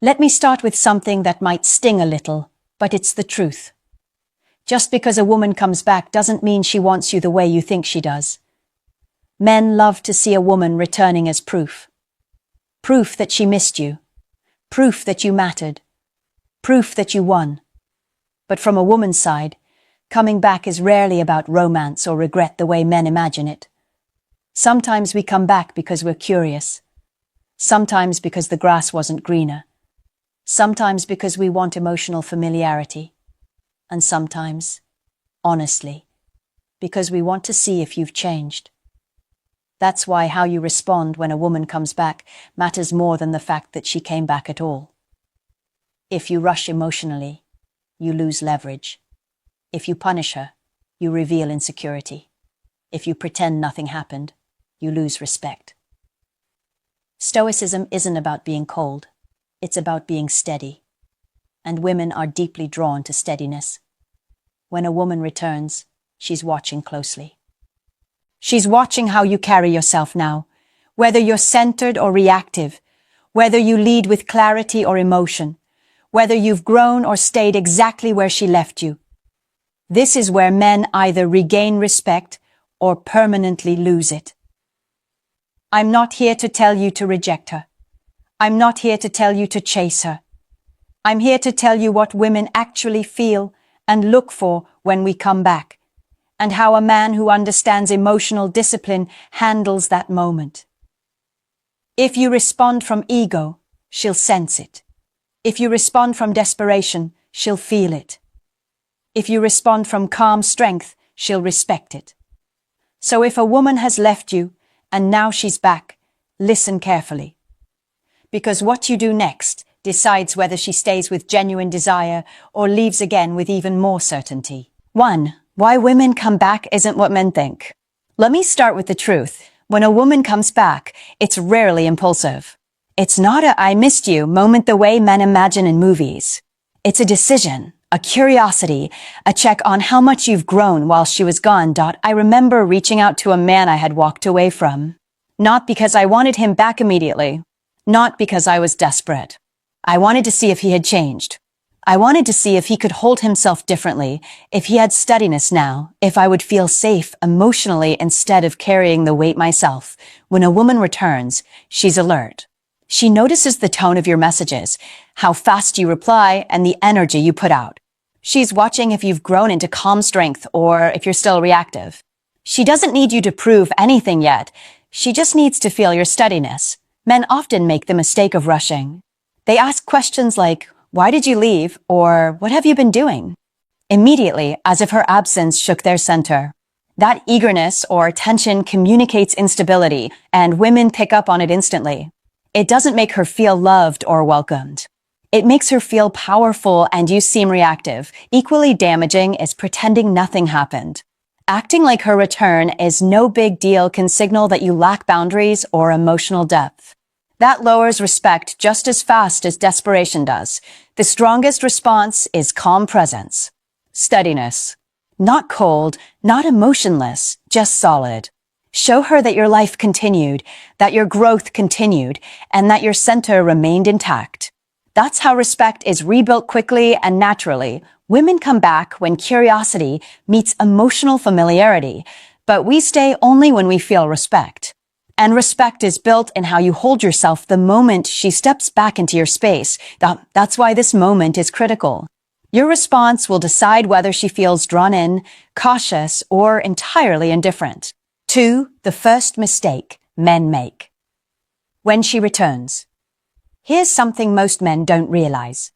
Let me start with something that might sting a little, but it's the truth. Just because a woman comes back doesn't mean she wants you the way you think she does. Men love to see a woman returning as proof. Proof that she missed you. Proof that you mattered. Proof that you won. But from a woman's side, coming back is rarely about romance or regret the way men imagine it. Sometimes we come back because we're curious. Sometimes because the grass wasn't greener. Sometimes because we want emotional familiarity. And sometimes, honestly, because we want to see if you've changed. That's why how you respond when a woman comes back matters more than the fact that she came back at all. If you rush emotionally, you lose leverage. If you punish her, you reveal insecurity. If you pretend nothing happened, you lose respect. Stoicism isn't about being cold. It's about being steady. And women are deeply drawn to steadiness. When a woman returns, she's watching closely. She's watching how you carry yourself now, whether you're centered or reactive, whether you lead with clarity or emotion, whether you've grown or stayed exactly where she left you. This is where men either regain respect or permanently lose it. I'm not here to tell you to reject her. I'm not here to tell you to chase her. I'm here to tell you what women actually feel and look for when we come back, and how a man who understands emotional discipline handles that moment. If you respond from ego, she'll sense it. If you respond from desperation, she'll feel it. If you respond from calm strength, she'll respect it. So if a woman has left you, and now she's back, listen carefully. Because what you do next decides whether she stays with genuine desire or leaves again with even more certainty. 1. Why women come back isn't what men think. Let me start with the truth. When a woman comes back, it's rarely impulsive. It's not a "I missed you" moment the way men imagine in movies. It's a decision, a curiosity, a check on how much you've grown while she was gone. I remember reaching out to a man I had walked away from. Not because I wanted him back immediately. Not because I was desperate. I wanted to see if he had changed. I wanted to see if he could hold himself differently, if he had steadiness now, if I would feel safe emotionally instead of carrying the weight myself. When a woman returns, she's alert. She notices the tone of your messages, how fast you reply, and the energy you put out. She's watching if you've grown into calm strength or if you're still reactive. She doesn't need you to prove anything yet. She just needs to feel your steadiness. Men often make the mistake of rushing. They ask questions like, "Why did you leave?" or "What have you been doing?" Immediately, as if her absence shook their center. That eagerness or tension communicates instability, and women pick up on it instantly. It doesn't make her feel loved or welcomed. It makes her feel powerful and you seem reactive. Equally damaging is pretending nothing happened. Acting like her return is no big deal can signal that you lack boundaries or emotional depth. That lowers respect just as fast as desperation does. The strongest response is calm presence. Steadiness. Not cold, not emotionless, just solid. Show her that your life continued, that your growth continued, and that your center remained intact. That's how respect is rebuilt quickly and naturally. Women come back when curiosity meets emotional familiarity, but we stay only when we feel respect. And respect is built in how you hold yourself the moment she steps back into your space. That's why this moment is critical. Your response will decide whether she feels drawn in, cautious, or entirely indifferent. 2. The first mistake men make. When she returns. Here's something most men don't realize.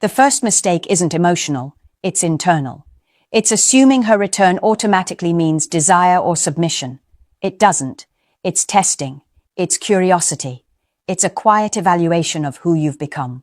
The first mistake isn't emotional, it's internal. It's assuming her return automatically means desire or submission. It doesn't. It's testing. It's curiosity. It's a quiet evaluation of who you've become.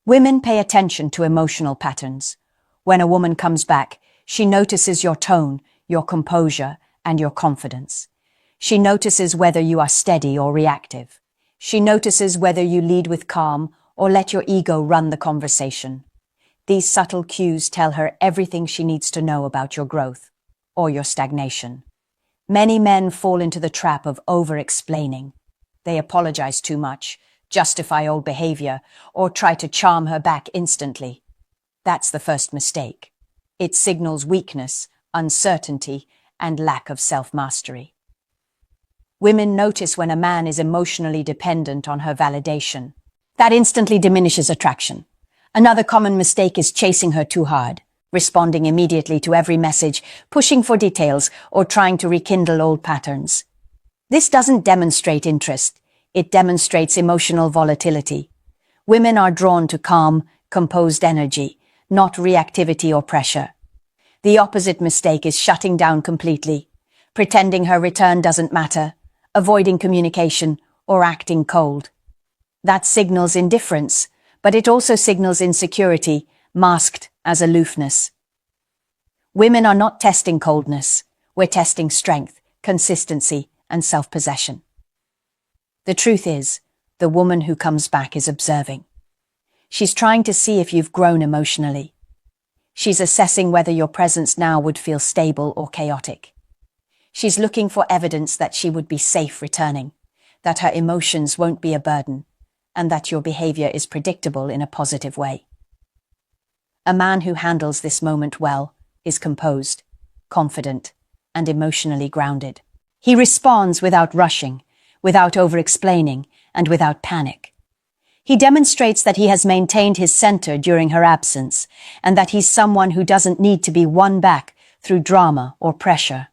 Women pay attention to emotional patterns. When a woman comes back, she notices your tone, your composure, and your confidence. She notices whether you are steady or reactive. She notices whether you lead with calm or let your ego run the conversation. These subtle cues tell her everything she needs to know about your growth or your stagnation. Many men fall into the trap of over-explaining. They apologize too much, justify old behavior, or try to charm her back instantly. That's the first mistake. It signals weakness, uncertainty, and lack of self-mastery. Women notice when a man is emotionally dependent on her validation. That instantly diminishes attraction. Another common mistake is chasing her too hard, responding immediately to every message, pushing for details, or trying to rekindle old patterns. This doesn't demonstrate interest. It demonstrates emotional volatility. Women are drawn to calm, composed energy, not reactivity or pressure. The opposite mistake is shutting down completely, pretending her return doesn't matter, avoiding communication, or acting cold. That signals indifference, but it also signals insecurity, masked as aloofness. Women are not testing coldness. We're testing strength, consistency, and self-possession. The truth is, the woman who comes back is observing. She's trying to see if you've grown emotionally. She's assessing whether your presence now would feel stable or chaotic. She's looking for evidence that she would be safe returning, that her emotions won't be a burden, and that your behavior is predictable in a positive way. A man who handles this moment well is composed, confident, and emotionally grounded. He responds without rushing, without over-explaining, and without panic. He demonstrates that he has maintained his center during her absence, and that he's someone who doesn't need to be won back through drama or pressure.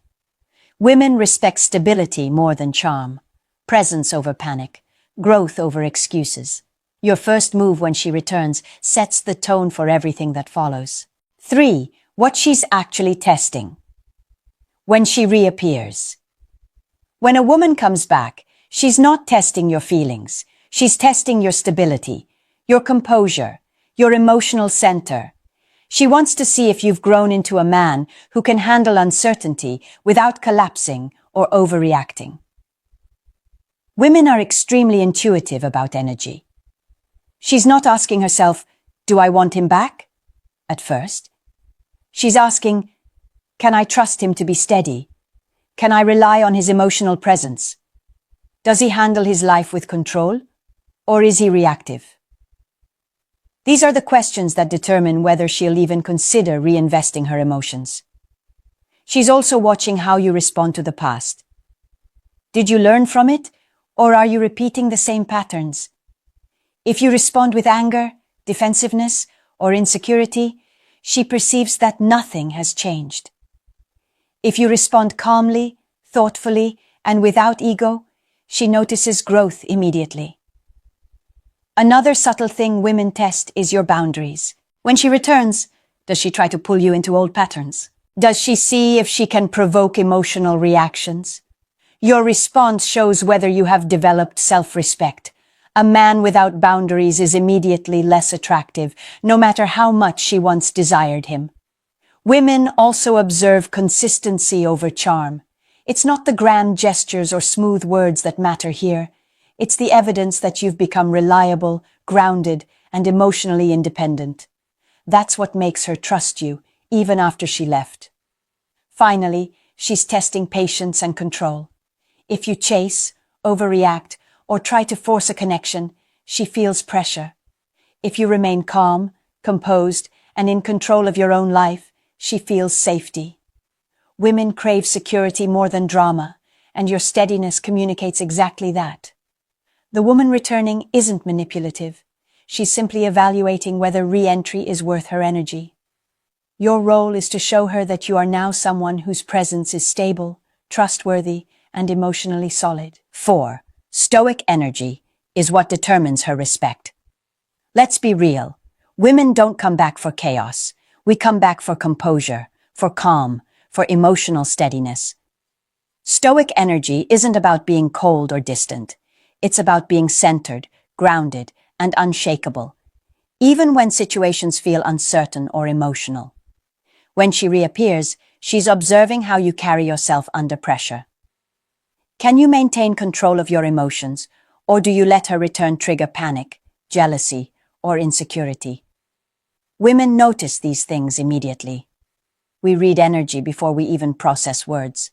Women respect stability more than charm, presence over panic, growth over excuses. Your first move when she returns sets the tone for everything that follows. 3. What she's actually testing. When she reappears. When a woman comes back, she's not testing your feelings. She's testing your stability, your composure, your emotional center. She wants to see if you've grown into a man who can handle uncertainty without collapsing or overreacting. Women are extremely intuitive about energy. She's not asking herself, "Do I want him back?" at first. She's asking, "Can I trust him to be steady? Can I rely on his emotional presence? Does he handle his life with control? Or is he reactive?" These are the questions that determine whether she'll even consider reinvesting her emotions. She's also watching how you respond to the past. Did you learn from it, or are you repeating the same patterns? If you respond with anger, defensiveness, or insecurity, she perceives that nothing has changed. If you respond calmly, thoughtfully, and without ego, she notices growth immediately. Another subtle thing women test is your boundaries. When she returns, does she try to pull you into old patterns? Does she see if she can provoke emotional reactions? Your response shows whether you have developed self-respect. A man without boundaries is immediately less attractive, no matter how much she once desired him. Women also observe consistency over charm. It's not the grand gestures or smooth words that matter here. It's the evidence that you've become reliable, grounded, and emotionally independent. That's what makes her trust you, even after she left. Finally, she's testing patience and control. If you chase, overreact, or try to force a connection, she feels pressure. If you remain calm, composed, and in control of your own life, she feels safety. Women crave security more than drama, and your steadiness communicates exactly that. The woman returning isn't manipulative. She's simply evaluating whether re-entry is worth her energy. Your role is to show her that you are now someone whose presence is stable, trustworthy, and emotionally solid. 4. Stoic energy is what determines her respect. Let's be real. Women don't come back for chaos. We come back for composure, for calm, for emotional steadiness. Stoic energy isn't about being cold or distant. It's about being centered, grounded, and unshakable, even when situations feel uncertain or emotional. When she reappears, she's observing how you carry yourself under pressure. Can you maintain control of your emotions, or do you let her return trigger panic, jealousy, or insecurity? Women notice these things immediately. We read energy before we even process words.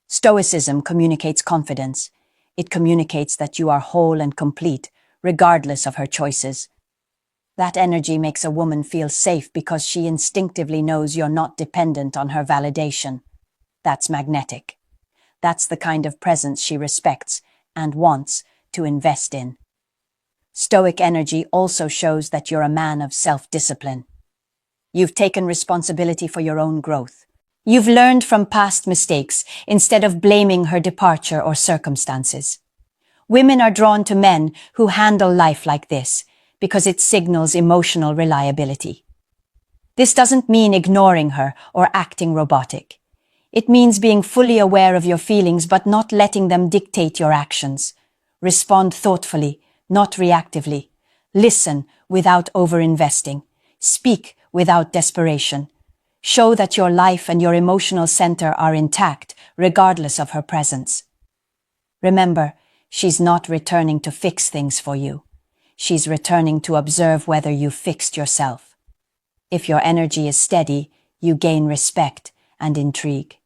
Stoicism communicates confidence. It communicates that you are whole and complete, regardless of her choices. That energy makes a woman feel safe because she instinctively knows you're not dependent on her validation. That's magnetic. That's the kind of presence she respects and wants to invest in. Stoic energy also shows that you're a man of self-discipline. You've taken responsibility for your own growth. You've learned from past mistakes instead of blaming her departure or circumstances. Women are drawn to men who handle life like this because it signals emotional reliability. This doesn't mean ignoring her or acting robotic. It means being fully aware of your feelings but not letting them dictate your actions. Respond thoughtfully, not reactively. Listen without over-investing. Speak without desperation. Show that your life and your emotional center are intact, regardless of her presence. Remember, she's not returning to fix things for you. She's returning to observe whether you've fixed yourself. If your energy is steady, you gain respect and intrigue.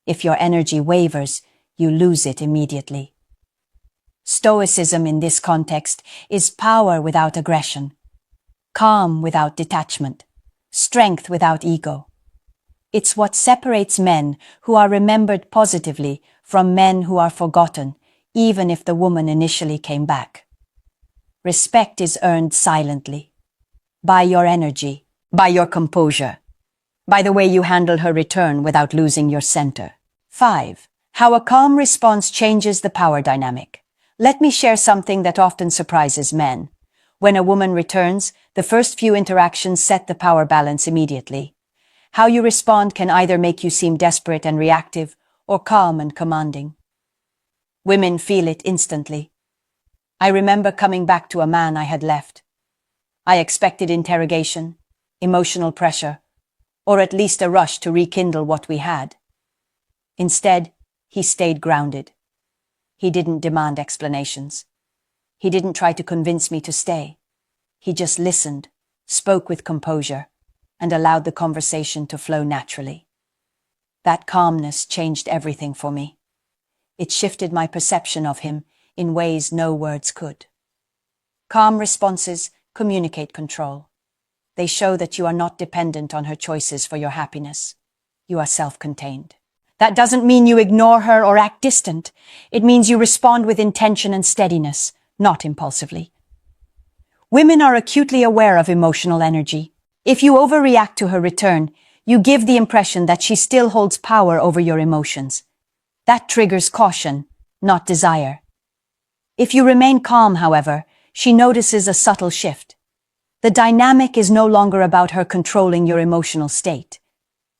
If your energy wavers, you lose it immediately. Stoicism in this context is power without aggression, calm without detachment, strength without ego. It's what separates men who are remembered positively from men who are forgotten, even if the woman initially came back. Respect is earned silently, by your energy, by your composure, by the way you handle her return without losing your center. 5. How a calm response changes the power dynamic. Let me share something that often surprises men. When a woman returns, the first few interactions set the power balance immediately. How you respond can either make you seem desperate and reactive or calm and commanding. Women feel it instantly. I remember coming back to a man I had left. I expected interrogation, emotional pressure, or at least a rush to rekindle what we had. Instead, he stayed grounded. He didn't demand explanations. He didn't try to convince me to stay. He just listened, spoke with composure, and allowed the conversation to flow naturally. That calmness changed everything for me. It shifted my perception of him in ways no words could. Calm responses communicate control. They show that you are not dependent on her choices for your happiness. You are self-contained. That doesn't mean you ignore her or act distant. It means you respond with intention and steadiness, not impulsively. Women are acutely aware of emotional energy. If you overreact to her return, you give the impression that she still holds power over your emotions. That triggers caution, not desire. If you remain calm, however, she notices a subtle shift. The dynamic is no longer about her controlling your emotional state.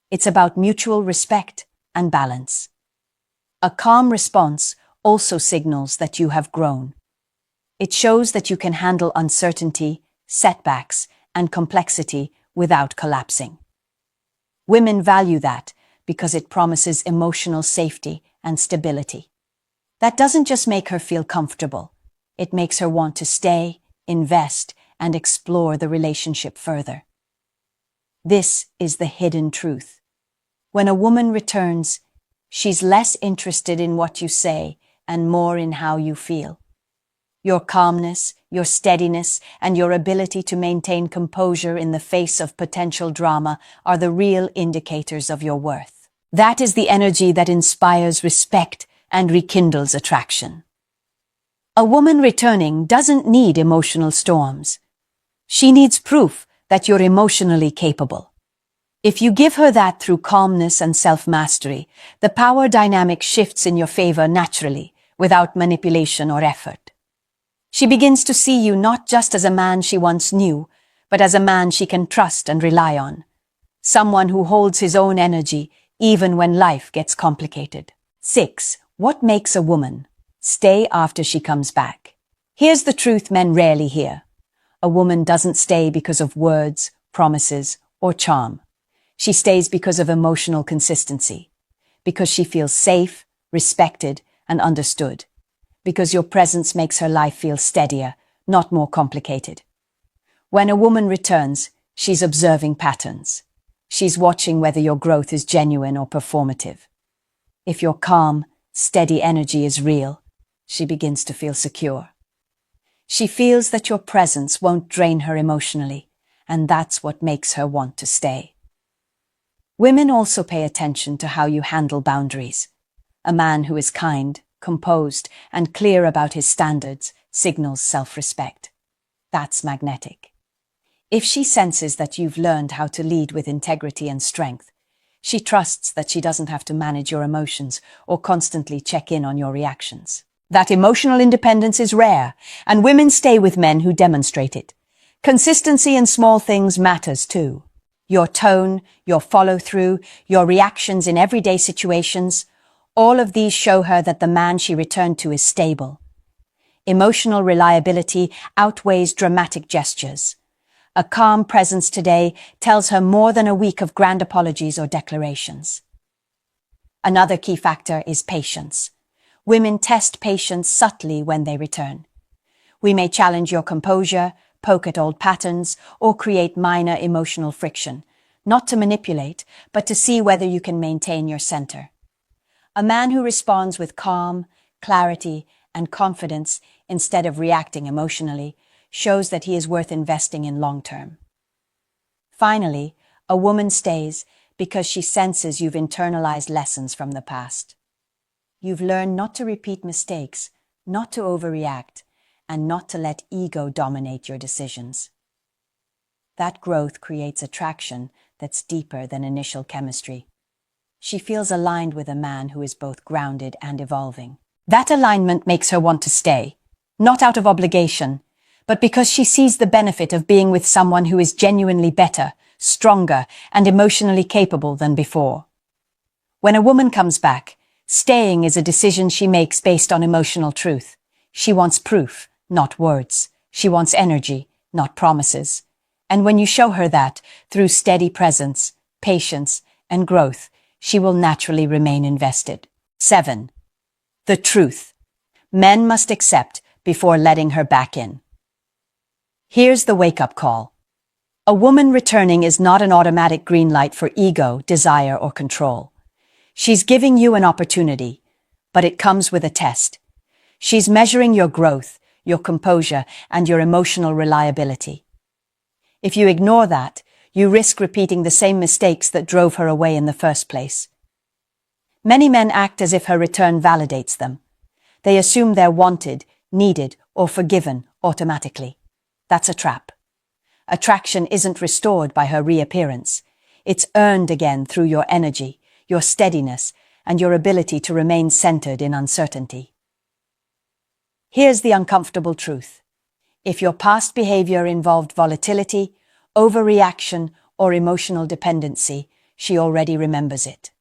It's about mutual respect and balance. A calm response also signals that you have grown. It shows that you can handle uncertainty, setbacks, and complexity without collapsing. Women value that because it promises emotional safety and stability. That doesn't just make her feel comfortable. It makes her want to stay, invest, and explore the relationship further. This is the hidden truth. When a woman returns, she's less interested in what you say and more in how you feel. Your calmness, your steadiness, and your ability to maintain composure in the face of potential drama are the real indicators of your worth. That is the energy that inspires respect and rekindles attraction. A woman returning doesn't need emotional storms. She needs proof that you're emotionally capable. If you give her that through calmness and self-mastery, the power dynamic shifts in your favor naturally, without manipulation or effort. She begins to see you not just as a man she once knew, but as a man she can trust and rely on. Someone who holds his own energy, even when life gets complicated. 6. What makes a woman stay after she comes back? Here's the truth men rarely hear. A woman doesn't stay because of words, promises, or charm. She stays because of emotional consistency, because she feels safe, respected, and understood, because your presence makes her life feel steadier, not more complicated. When a woman returns, she's observing patterns. She's watching whether your growth is genuine or performative. If your calm, steady energy is real, she begins to feel secure. She feels that your presence won't drain her emotionally, and that's what makes her want to stay. Women also pay attention to how you handle boundaries. A man who is kind, composed, and clear about his standards signals self-respect. That's magnetic. If she senses that you've learned how to lead with integrity and strength, she trusts that she doesn't have to manage your emotions or constantly check in on your reactions. That emotional independence is rare, and women stay with men who demonstrate it. Consistency in small things matters too. Your tone, your follow-through, your reactions in everyday situations, all of these show her that the man she returned to is stable. Emotional reliability outweighs dramatic gestures. A calm presence today tells her more than a week of grand apologies or declarations. Another key factor is patience. Women test patience subtly when they return. We may challenge your composure, poke at old patterns, or create minor emotional friction, not to manipulate, but to see whether you can maintain your center. A man who responds with calm, clarity, and confidence instead of reacting emotionally shows that he is worth investing in long term. Finally, a woman stays because she senses you've internalized lessons from the past. You've learned not to repeat mistakes, not to overreact, and not to let ego dominate your decisions. That growth creates attraction that's deeper than initial chemistry. She feels aligned with a man who is both grounded and evolving. That alignment makes her want to stay, not out of obligation, but because she sees the benefit of being with someone who is genuinely better, stronger, and emotionally capable than before. When a woman comes back, staying is a decision she makes based on emotional truth. She wants proof, not words. She wants energy, not promises. And when you show her that, through steady presence, patience, and growth, she will naturally remain invested. 7. The truth. Men must accept before letting her back in. Here's the wake-up call. A woman returning is not an automatic green light for ego, desire, or control. She's giving you an opportunity, but it comes with a test. She's measuring your growth, your composure, and your emotional reliability. If you ignore that, you risk repeating the same mistakes that drove her away in the first place. Many men act as if her return validates them. They assume they're wanted, needed, or forgiven automatically. That's a trap. Attraction isn't restored by her reappearance. It's earned again through your energy, your steadiness, and your ability to remain centered in uncertainty. Here's the uncomfortable truth. If your past behavior involved volatility, overreaction, or emotional dependency, she already remembers it.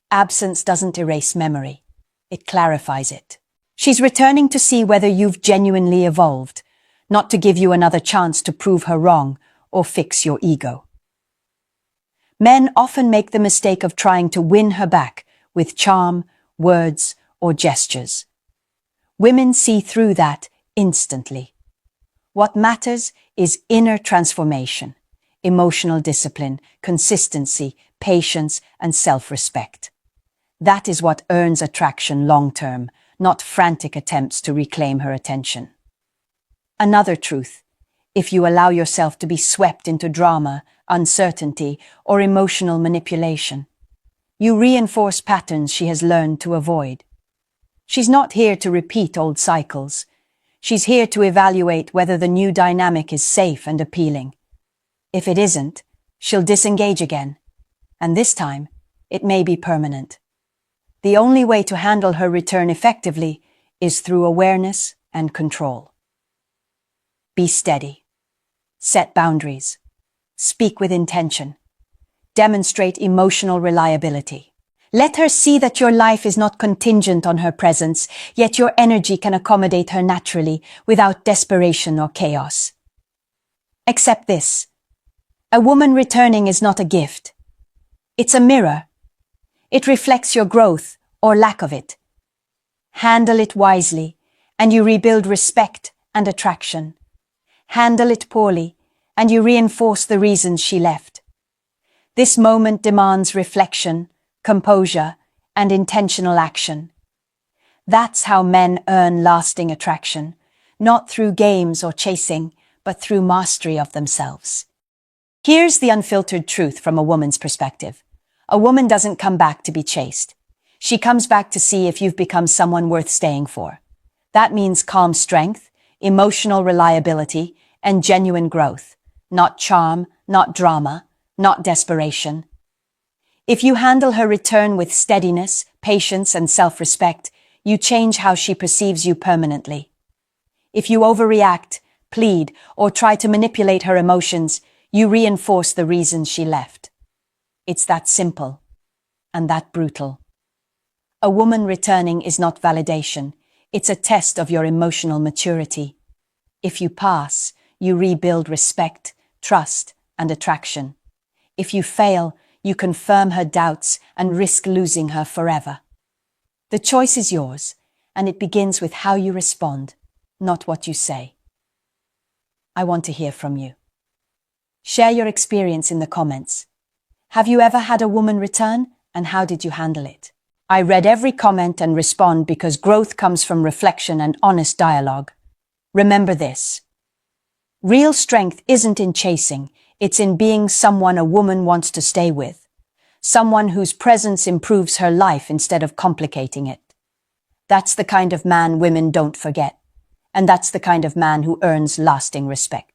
Absence doesn't erase memory. It clarifies it. She's returning to see whether you've genuinely evolved, not to give you another chance to prove her wrong or fix your ego. Men often make the mistake of trying to win her back with charm, words, or gestures. Women see through that instantly. What matters is inner transformation, emotional discipline, consistency, patience, and self-respect. That is what earns attraction long-term, not frantic attempts to reclaim her attention. Another truth: if you allow yourself to be swept into drama, uncertainty, or emotional manipulation, you reinforce patterns she has learned to avoid. She's not here to repeat old cycles. She's here to evaluate whether the new dynamic is safe and appealing. If it isn't, she'll disengage again, and this time, it may be permanent. The only way to handle her return effectively is through awareness and control. Be steady. Set boundaries. Speak with intention. Demonstrate emotional reliability. Let her see that your life is not contingent on her presence, yet your energy can accommodate her naturally without desperation or chaos. Accept this. A woman returning is not a gift. It's a mirror. It reflects your growth or lack of it. Handle it wisely, and you rebuild respect and attraction. Handle it poorly, and you reinforce the reasons she left. This moment demands reflection, composure, and intentional action. That's how men earn lasting attraction, not through games or chasing, but through mastery of themselves. Here's the unfiltered truth from a woman's perspective. A woman doesn't come back to be chased. She comes back to see if you've become someone worth staying for. That means calm strength, emotional reliability, and genuine growth. Not charm, not drama, not desperation. If you handle her return with steadiness, patience, and self-respect, you change how she perceives you permanently. If you overreact, plead, or try to manipulate her emotions, you reinforce the reasons she left. It's that simple and that brutal. A woman returning is not validation. It's a test of your emotional maturity. If you pass, you rebuild respect, trust, and attraction. If you fail, you confirm her doubts and risk losing her forever. The choice is yours, and it begins with how you respond, not what you say. I want to hear from you. Share your experience in the comments. Have you ever had a woman return, and how did you handle it? I read every comment and respond because growth comes from reflection and honest dialogue. Remember this. Real strength isn't in chasing, it's in being someone a woman wants to stay with. Someone whose presence improves her life instead of complicating it. That's the kind of man women don't forget. And that's the kind of man who earns lasting respect.